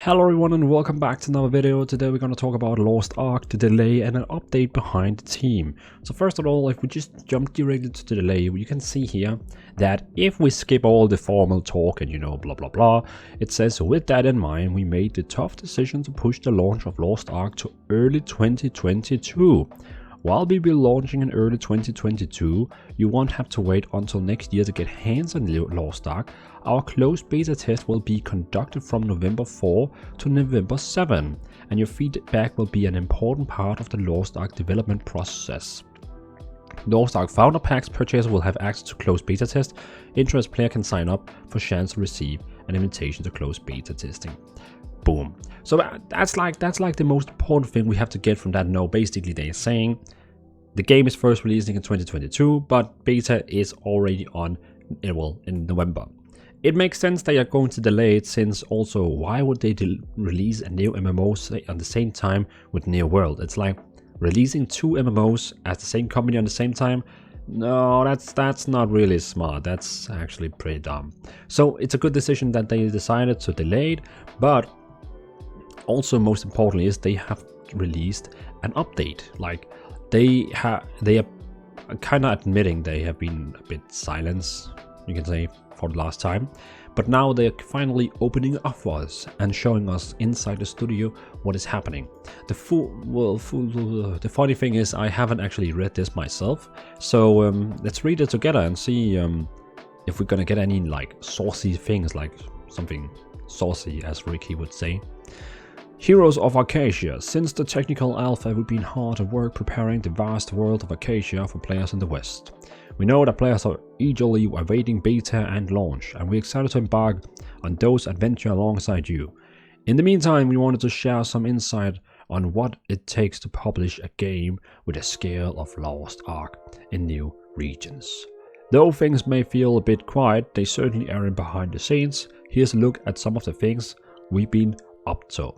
Hello everyone and welcome back to another video. Today we're going to talk about Lost Ark, the delay and an update behind the team. So first of all, if we just jump directly to the delay, you can see here that if we skip all the formal talk and blah blah blah, it says with that in mind we made the tough decision to push the launch of Lost Ark to early 2022. While we will be launching in early 2022, you won't have to wait until next year to get hands on Lost Ark. Our closed beta test will be conducted from November 4 to November 7, and your feedback will be an important part of the Lost Ark development process. Lost Ark Founder Packs purchaser will have access to closed beta test. Interested player can sign up for chance to receive an invitation to closed beta testing. Boom. So that's like the most important thing we have to get from that note. Basically, they're saying the game is first releasing in 2022, but beta is already on, in November. It makes sense they are going to delay it, since also why would they release a new MMO at the same time with New World? It's like releasing two MMOs at the same company at the same time. No, that's not really smart. That's actually pretty dumb. So it's a good decision that they decided to delay it, but also most importantly is they have released an update. Like they are kind of admitting they have been a bit silent, you can say, for the last time, but now they're finally opening up for us and showing us inside the studio what is happening. The funny thing is I haven't actually read this myself, so let's read it together and see if we're gonna get any like saucy things, like something saucy as Ricky would say. Heroes of Acacia. Since the technical alpha, we've been hard at work preparing the vast world of Acacia for players in the West. We know that players are eagerly awaiting beta and launch, and we're excited to embark on those adventures alongside you. In the meantime, we wanted to share some insight on what it takes to publish a game with a scale of Lost Ark in new regions. Though things may feel a bit quiet, they certainly aren't behind the scenes. Here's a look at some of the things we've been up to.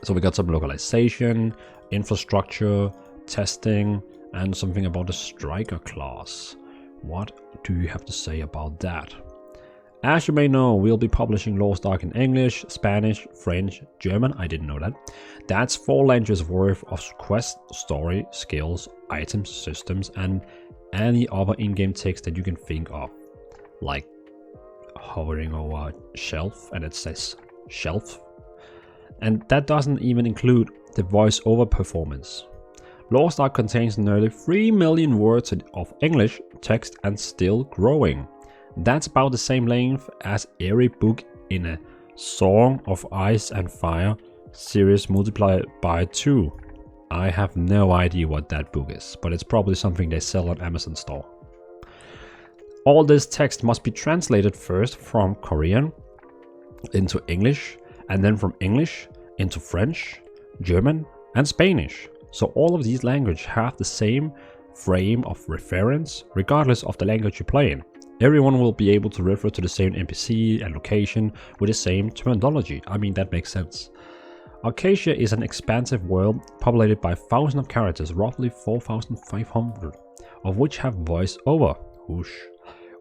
So we got some localization, infrastructure, testing, and something about the striker class. What do you have to say about that? As you may know, we'll be publishing Lost Ark in English, Spanish, French, German. I didn't know that. That's 4 languages worth of quest, story, skills, items, systems, and any other in-game text that you can think of. Like hovering over a shelf and it says shelf. And that doesn't even include the voice-over performance. Lost Ark contains nearly 3 million words of English text and still growing. That's about the same length as every book in a Song of Ice and Fire series multiplied by 2. I have no idea what that book is, but it's probably something they sell on Amazon store. All this text must be translated first from Korean into English, and then from English into French, German, and Spanish. So all of these languages have the same frame of reference, regardless of the language you play in. Everyone will be able to refer to the same NPC and location with the same terminology. I mean, that makes sense. Acacia is an expansive world populated by thousands of characters, roughly 4,500, of which have voice over. Whoosh.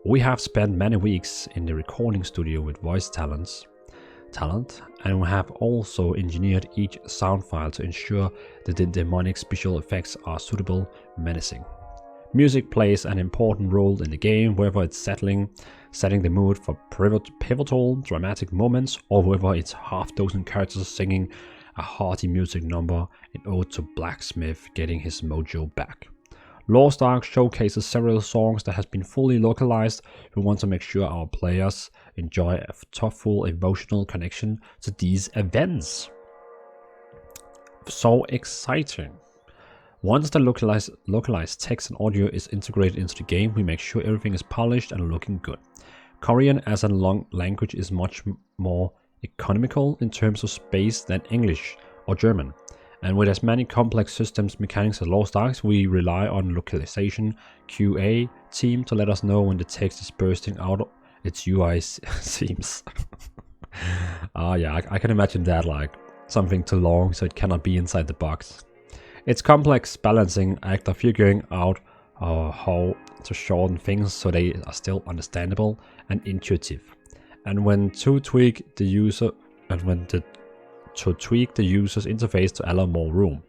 We have spent many weeks in the recording studio with voice talent, and we have also engineered each sound file to ensure that the demonic special effects are suitable, menacing. Music plays an important role in the game, whether it's setting the mood for pivotal dramatic moments, or whether it's half dozen characters singing a hearty music number in ode to Blacksmith getting his mojo back. Lost Ark showcases several songs that has been fully localized. We want to make sure our players enjoy a thoughtful emotional connection to these events. So exciting. Once the localized text and audio is integrated into the game, we make sure everything is polished and looking good. Korean as a language is much more economical in terms of space than English or German. And with as many complex systems mechanics as Lost Ark, we rely on localization QA team to let us know when the text is bursting out of its UI seams. Yeah, I can imagine that, like something too long so it cannot be inside the box. It's complex balancing act of figuring out how to shorten things so they are still understandable and intuitive. And when to tweak the user to tweak the user's interface to allow more room.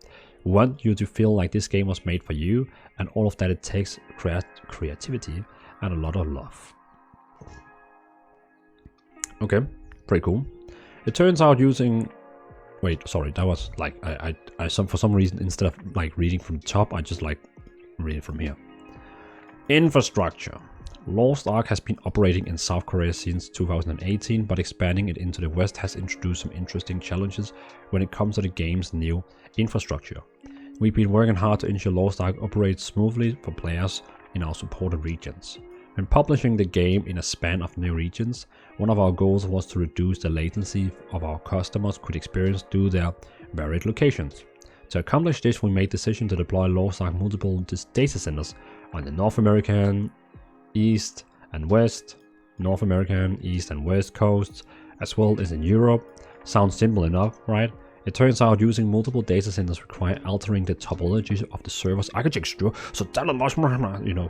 We want you to feel like this game was made for you, and all of that it takes creativity and a lot of love. Okay, pretty cool. It turns out using... Wait, sorry, that was like... for some reason, instead of like reading from the top, I just like read it from here. Infrastructure. Lost Ark has been operating in South Korea since 2018, but expanding it into the West has introduced some interesting challenges when it comes to the game's new infrastructure. We've been working hard to ensure Lost Ark operates smoothly for players in our supported regions. When publishing the game in a span of new regions, one of our goals was to reduce the latency of our customers could experience through their varied locations. To accomplish this, we made the decision to deploy Lost Ark multiple data centers on the North American East and West coasts, as well as in Europe. Sounds simple enough, right? It turns out using multiple data centers require altering the topology of the server's architecture, so that was, you know.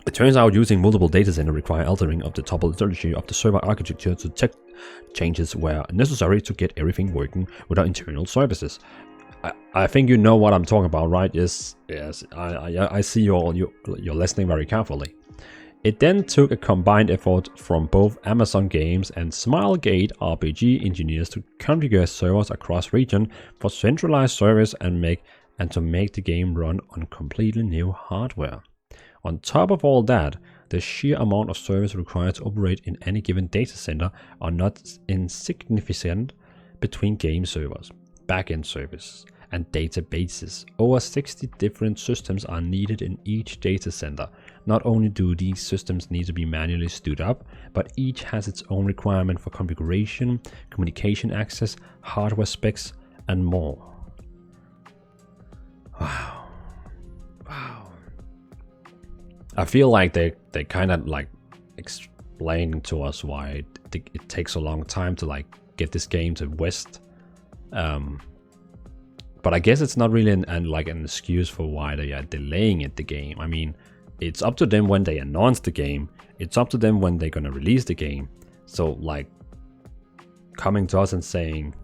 It turns out using multiple data centers require altering of the topology of the server architecture to detect changes where necessary to get everything working with our internal services. I think you know what I'm talking about, right? Yes. I see you're listening very carefully. It then took a combined effort from both Amazon Games and Smilegate RPG engineers to configure servers across region for centralized service and to make the game run on completely new hardware. On top of all that, the sheer amount of service required to operate in any given data center are not insignificant between game servers, backend services, and databases. Over 60 different systems are needed in each data center. Not only do these systems need to be manually stood up, but each has its own requirement for configuration, communication access, hardware specs, and more. Wow. I feel like they kind of like explaining to us why it takes a long time to like get this game to West. But I guess it's not really an excuse for why they are delaying the game. I mean, it's up to them when they announce the game. It's up to them when they're gonna release the game. So like coming to us and saying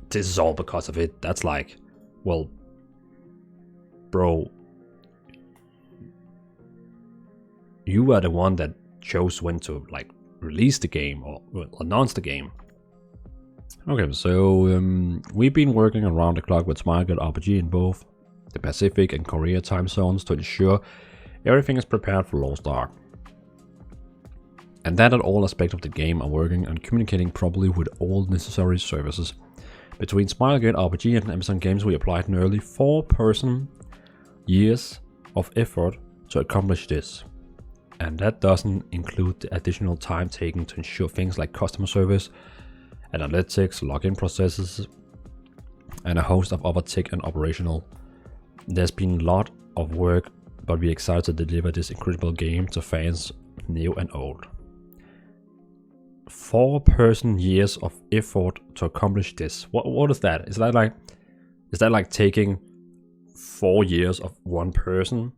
this is all because of it, that's like, well, bro, you were the one that chose when to like release the game or announce the game. Okay, so we've been working around the clock with Smilegate RPG in both the Pacific and Korea time zones to ensure everything is prepared for Lost Ark. And that all aspects of the game are working and communicating properly with all necessary services. Between Smilegate RPG and Amazon Games, we applied nearly 4 years of effort to accomplish this. And that doesn't include the additional time taken to ensure things like customer service, analytics, login processes, and a host of other tech and operational. There's been a lot of work, but we're excited to deliver this incredible game to fans new and old. 4 years of effort to accomplish this. What is that? Is that like taking 4 years of one person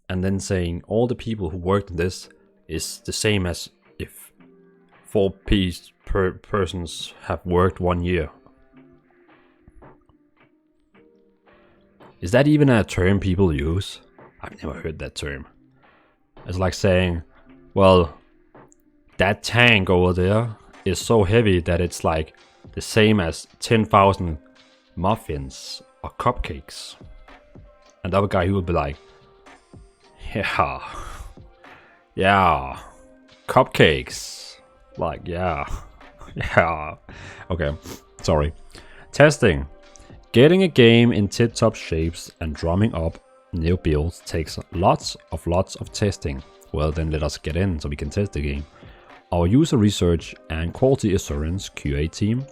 and then saying all the people who worked on this is the same as if 4 persons have worked 1 year? Is that even a term people use? I've never heard that term. It's like saying, well, that tank over there is so heavy that it's like the same as 10,000 muffins or cupcakes. And the other guy, he would be like, yeah, cupcakes. Like, yeah. Okay, sorry. Testing. Getting a game in tip-top shapes and drumming up new builds takes lots of testing. Well, then let us get in so we can test the game. Our user research and quality assurance QA team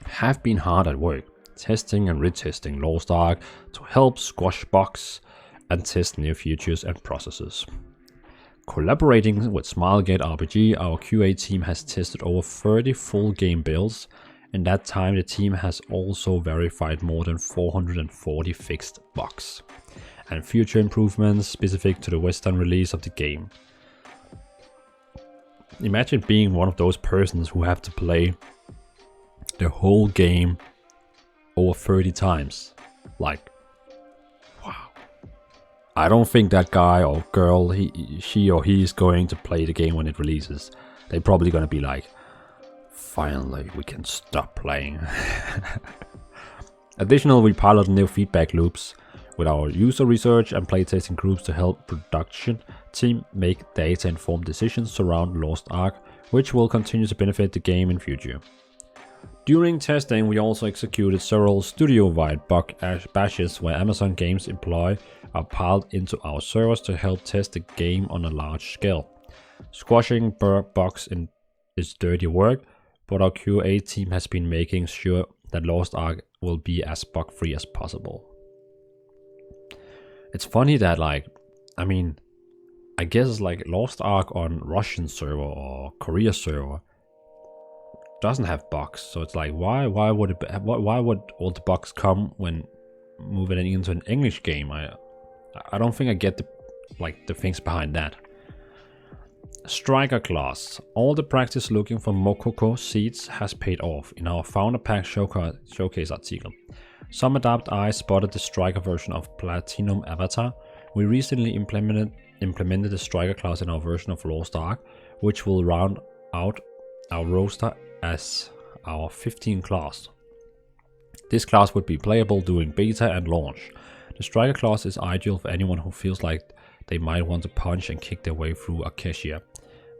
have been hard at work, testing and retesting Lost Ark to help squash bugs and test new features and processes. Collaborating with Smilegate RPG, our QA team has tested over 30 full game builds. In that time, the team has also verified more than 440 fixed bugs and future improvements specific to the Western release of the game. imagine being one of those persons who have to play the whole game over 30 times. Like, wow. I don't think that guy or girl, she or he is going to play the game when it releases. They're probably going to be like, finally, we can stop playing. Additionally, we pilot new feedback loops with our user research and playtesting groups to help production team make data-informed decisions around Lost Ark, which will continue to benefit the game in future. During testing, we also executed several studio-wide bug bashes where Amazon Games employees are piled into our servers to help test the game on a large scale. Squashing bugs is dirty work, but our QA team has been making sure that Lost Ark will be as bug-free as possible. It's funny that, like, I mean, I guess like Lost Ark on Russian server or Korea server doesn't have bugs, so it's like why would all the bugs come when moving it into an English game? I don't think I get the things behind that. Striker class. All the practice looking for Mokoko seeds has paid off in our founder pack showcase article. Some adept eyes spotted the striker version of Platinum Avatar. We recently implemented the striker class in our version of Lost Ark, which will round out our roster as our 15 class. This class would be playable during beta and launch. The striker class is ideal for anyone who feels like they might want to punch and kick their way through Acacia,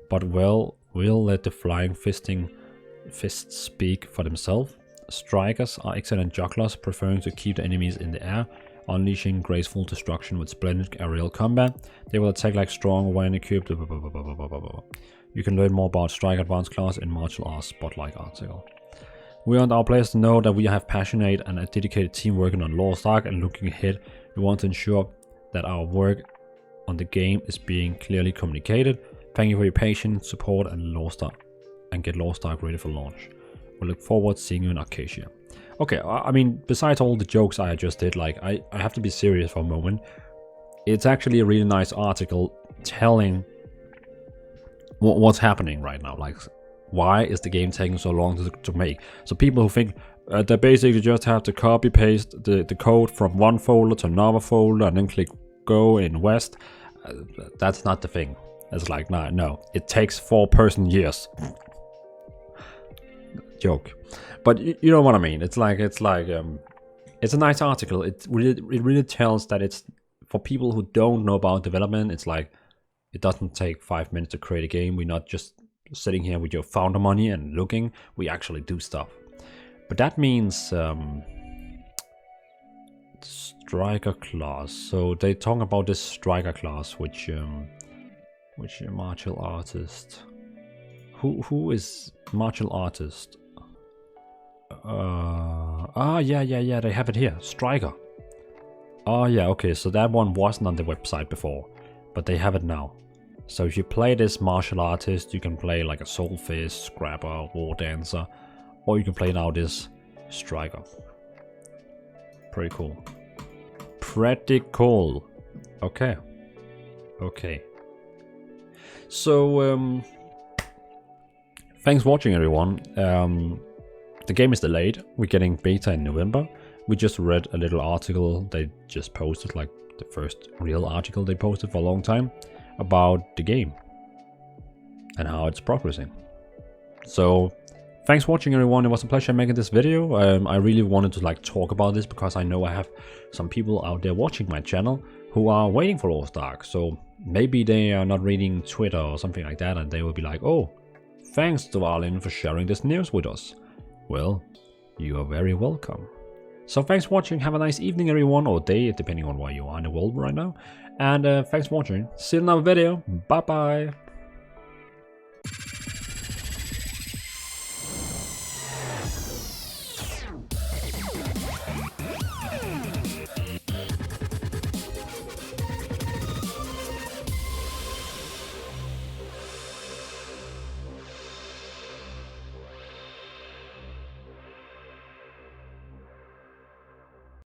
but we'll let the flying fists speak for themselves. Strikers are excellent jugglers, preferring to keep the enemies in the air, unleashing graceful destruction with splendid aerial combat. They will attack like strong when equipped. You can learn more about Striker Advanced class in Martial Arts Spotlight article. We want our players to know that we have passionate and a dedicated team working on Lost Ark, and looking ahead, we want to ensure that our work on the game is being clearly communicated. Thank you for your patience, support, and get Lost Ark ready for launch. We look forward to seeing you in Acacia. Okay, I mean, besides all the jokes I just did, like, I have to be serious for a moment. It's actually a really nice article telling what's happening right now. Like, why is the game taking so long to make? So people who think they basically just have to copy paste the code from one folder to another folder and then click go in West, that's not the thing. It's like, no, it takes 4 person years. Joke, but you know what I mean. It's a nice article. It really tells that it's for people who don't know about development. It's like, it doesn't take 5 minutes to create a game. We're not just sitting here with your founder money and looking. We actually do stuff. But that means striker class. So they talk about this striker class, which martial artist. Who is martial artist? Yeah, they have it here. Striker. Oh yeah, okay, so that one wasn't on the website before, but they have it now. So if you play this martial artist, you can play like a soul fist, scrapper, war dancer, or you can play now this striker. Pretty cool. Pretty cool. Okay. So thanks for watching, everyone. The game is delayed. We're getting beta in November. We just read a little article they just posted, like the first real article they posted for a long time, about the game and how it's progressing. So thanks for watching, everyone. It was a pleasure making this video. I really wanted to like talk about this because I know I have some people out there watching my channel who are waiting for Lost Ark. So maybe they are not reading Twitter or something like that, and they will be like, oh, thanks Dvalin for sharing this news with us. Well, you are very welcome. So thanks for watching. Have a nice evening, everyone, or day, depending on where you are in the world right now. And thanks for watching. See you in another video. Bye bye.